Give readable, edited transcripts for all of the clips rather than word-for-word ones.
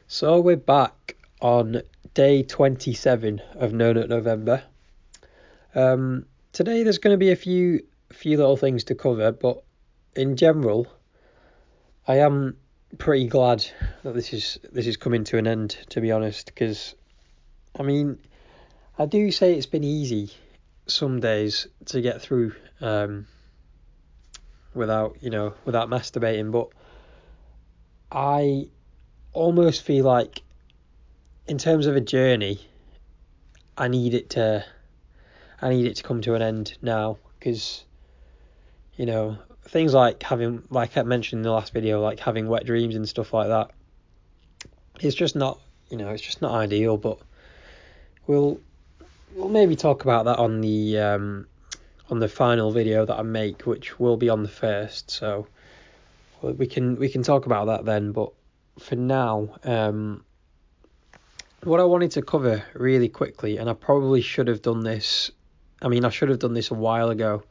So we're back on day 27 of No Nut November. Today there's going to be a few little things to cover, but in general, I am pretty glad that this is coming to an end. To be honest, because I mean, I do say it's been easy some days to get through without masturbating, but I almost feel like in terms of a journey, I need it to come to an end now, because things like having, like I mentioned in the last video, like having wet dreams and stuff like that, it's just not ideal. But we'll maybe talk about that on the final video that I make, which will be on the 1st, so we can talk about that then. But for now, what I wanted to cover really quickly, and I probably should have done this. I should have done this a while ago.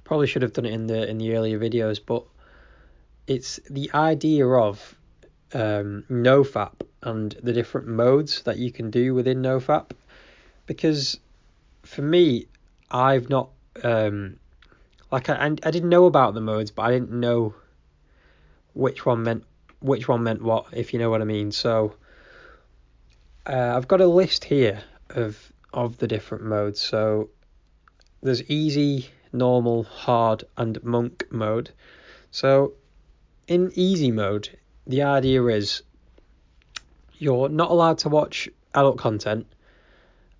Probably should have done it in the earlier videos, but it's the idea of NoFap and the different modes that you can do within NoFap. Because for me, I've not I didn't know about the modes, but I didn't know which one meant what, if you know what I mean. So I've got a list here of the different modes. So there's easy, normal, hard, and monk mode. So in easy mode, the idea is you're not allowed to watch adult content,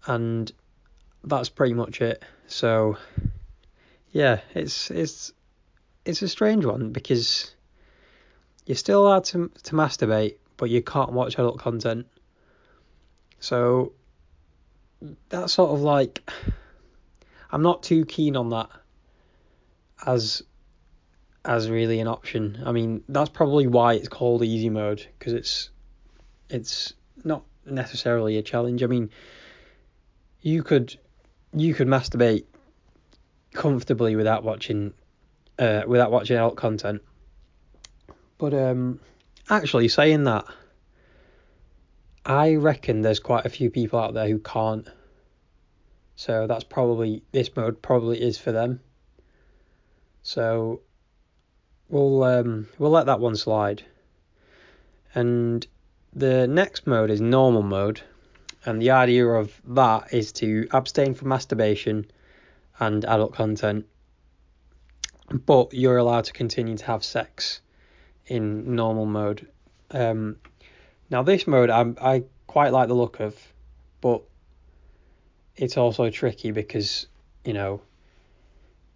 and that's pretty much it. So yeah, it's a strange one, because you're still allowed to masturbate, but you can't watch adult content. So that's sort of like, I'm not too keen on that as really an option. I mean, that's probably why it's called easy mode, because it's not necessarily a challenge. I mean, you could masturbate comfortably without watching adult content. But actually, saying that, I reckon there's quite a few people out there who can't. So this mode probably is for them. So we'll let that one slide. And the next mode is normal mode, and the idea of that is to abstain from masturbation and adult content, but you're allowed to continue to have sex in normal mode. Now this mode I quite like the look of, but it's also tricky because, if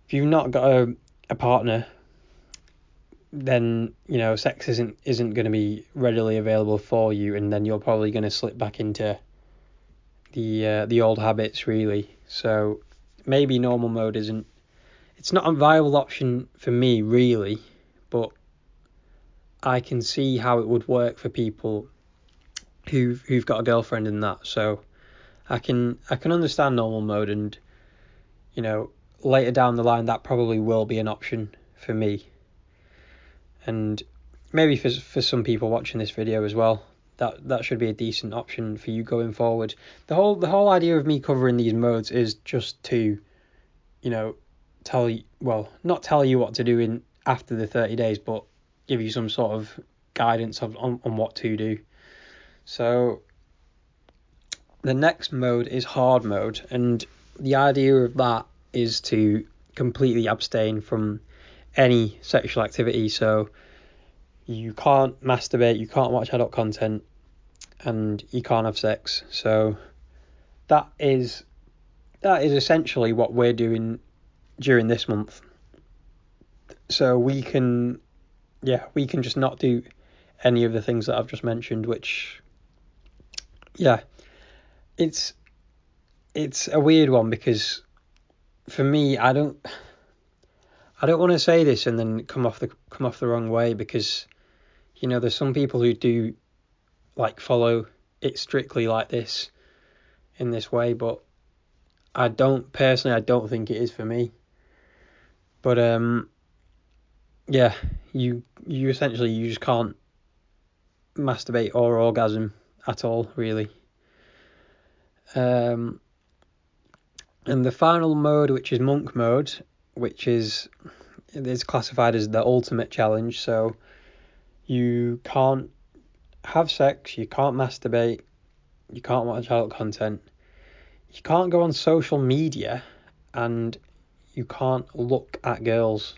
you've not got a partner, then sex isn't going to be readily available for you, and then you're probably going to slip back into the old habits, really. So maybe normal mode it's not a viable option for me, really, but I can see how it would work for people who've got a girlfriend in that. So I can understand normal mode, and later down the line that probably will be an option for me, and maybe for some people watching this video as well. That should be a decent option for you going forward. The whole idea of me covering these modes is just to, not tell you what to do in after the 30 days, but give you some sort of guidance on what to do. So the next mode is hard mode, and the idea of that is to completely abstain from any sexual activity. So you can't masturbate, you can't watch adult content, and you can't have sex. So that is essentially what we're doing during this month. So we can just not do any of the things that I've just mentioned, which, yeah, it's a weird one, because for me, I don't want to say this and then come off the wrong way, because there's some people who do follow it strictly like this, in this way, but I don't think it is for me. But you essentially, you just can't masturbate or orgasm at all, really. And the final mode, which is monk mode, which is classified as the ultimate challenge. So you can't have sex, you can't masturbate, you can't watch adult content, you can't go on social media, and you can't look at girls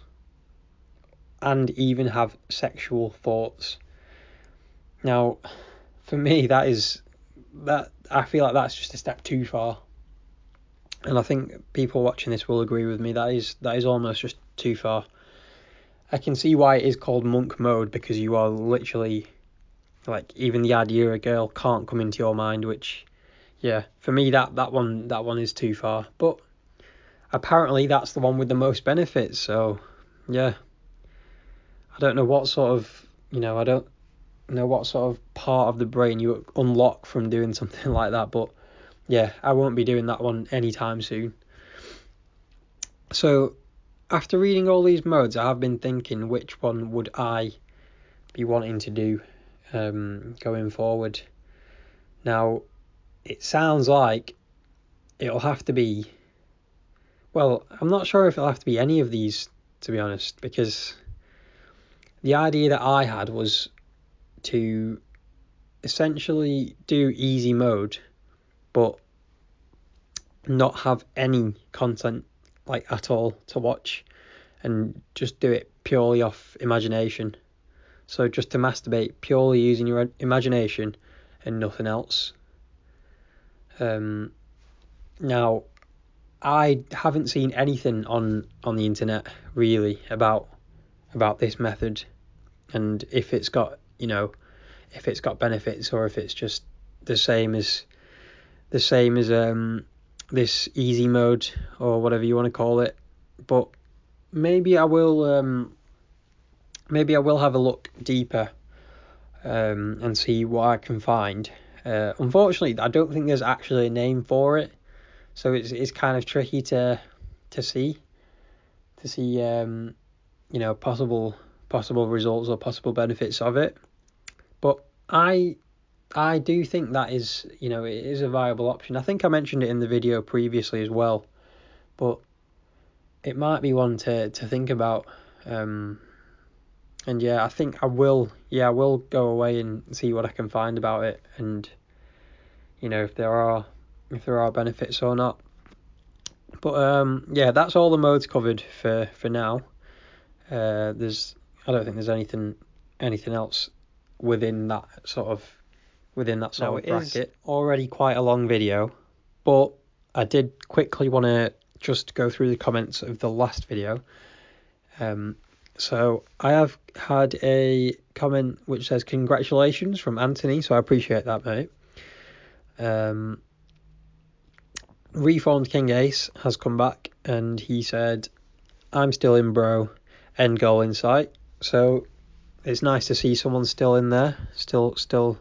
and even have sexual thoughts. Now, for me, I feel like that's just a step too far. And I think people watching this will agree with me. That is almost just too far. I can see why it is called monk mode, because you are literally, like, even the idea a girl can't come into your mind, which, yeah, for me that one is too far. But apparently that's the one with the most benefits, so yeah. I don't know what sort of, I don't know what sort of part of the brain you unlock from doing something like that, but yeah, I won't be doing that one anytime soon. So after reading all these modes, I have been thinking, which one would I be wanting to do going forward? Now, it sounds like it'll have to be, well, I'm not sure if it'll have to be any of these, to be honest, because the idea that I had was to essentially do easy mode, but not have any content, like, at all to watch, and just do it purely off imagination. So just to masturbate purely using your imagination and nothing else. Now, I haven't seen anything on the internet really about this method, and if it's got benefits, or if it's just the same as this easy mode, or whatever you want to call it. But maybe I will have a look deeper and see what I can find. Unfortunately, I don't think there's actually a name for it, so it's kind of tricky to see possible results or possible benefits of it. But I do think that is, it is a viable option. I think I mentioned it in the video previously as well, but it might be one to think about. And yeah, I think I will go away and see what I can find about it, and if there are benefits or not. But yeah, that's all the modes covered for now. I don't think there's anything else within that sort of bracket. It is already quite a long video, but I did quickly want to just go through the comments of the last video. So I have had a comment which says congratulations from Anthony, so I appreciate that, mate. Reformed King Ace has come back, and he said, I'm still in, bro, end goal in sight. So it's nice to see someone still in there, still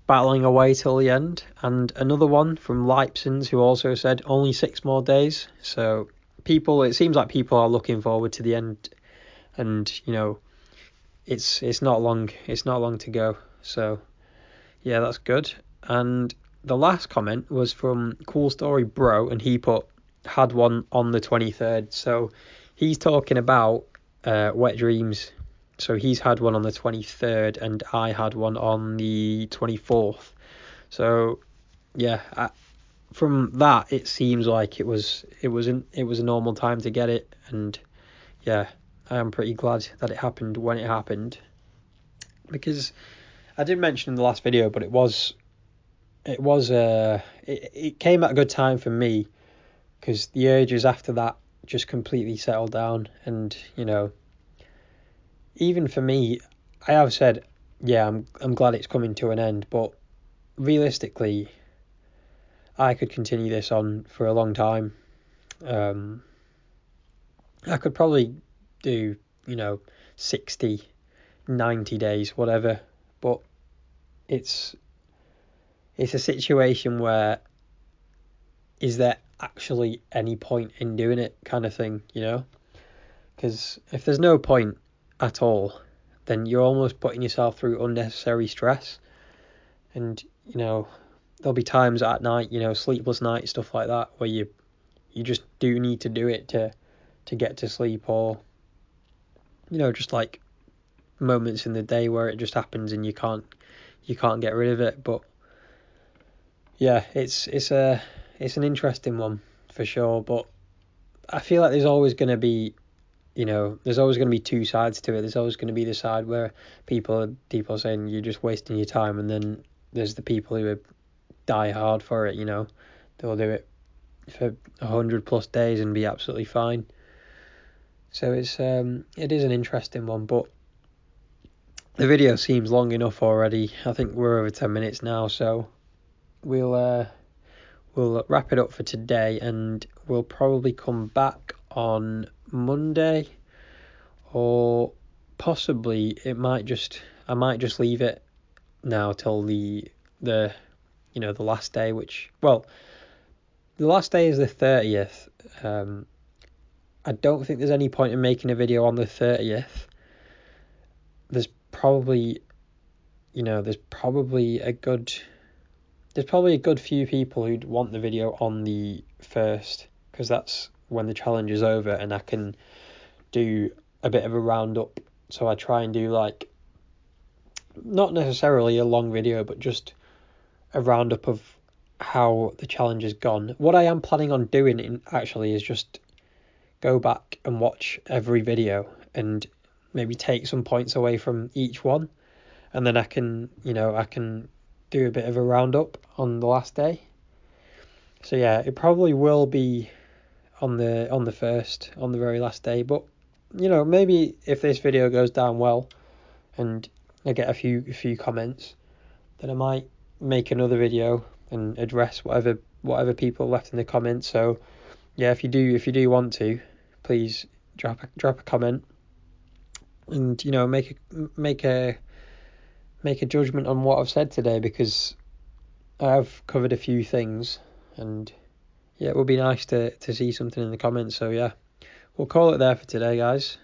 battling away till the end. And another one from Leipzig, who also said only 6 more days. So it seems like people are looking forward to the end, and it's not long to go. So yeah, that's good. And the last comment was from Cool Story Bro, and he had one on the 23rd. So he's talking about Wet Dreams. So he's had one on the 23rd, and I had one on the 24th. So yeah, from that it seems like it was a normal time to get it, and yeah, I am pretty glad that it happened when it happened, because I did mention in the last video, but it came at a good time for me, because the urges after that just completely settled down. And even for me, I have said, yeah, I'm glad it's coming to an end, but realistically, I could continue this on for a long time. I could probably do 60, 90 days, whatever, but it's a situation where, is there actually any point in doing it, kind of thing, because if there's no point at all, then you're almost putting yourself through unnecessary stress, and you know, there'll be times at night, sleepless night, stuff like that, where you just do need to do it to get to sleep, or just like moments in the day where it just happens and you can't get rid of it. But yeah, it's an interesting one for sure. But I feel like there's always going to be two sides to it. There's always going to be the side where people are saying you're just wasting your time, and then there's the people who die hard for it. They'll do it for 100+ days and be absolutely fine. So it is an interesting one, but the video seems long enough already. I think we're over 10 minutes now, so we'll wrap it up for today, and we'll probably come back on Monday, or possibly I might just leave it now till the last day, the last day is the 30th. I don't think there's any point in making a video on the 30th. There's probably a good few people who'd want the video on the 1st, because that's when the challenge is over and I can do a bit of a roundup. So I try and do like, not necessarily a long video, but just a roundup of how the challenge has gone. What I am planning on doing actually is just go back and watch every video and maybe take some points away from each one, and then I can do a bit of a roundup on the last day. So yeah, it probably will be on the 1st, on the very last day. But maybe if this video goes down well and I get a few comments, then I might make another video and address whatever people left in the comments. So yeah, if you do want to, please drop a comment and make a judgment on what I've said today, because I've covered a few things, and yeah, it would be nice to see something in the comments. So yeah, we'll call it there for today, guys.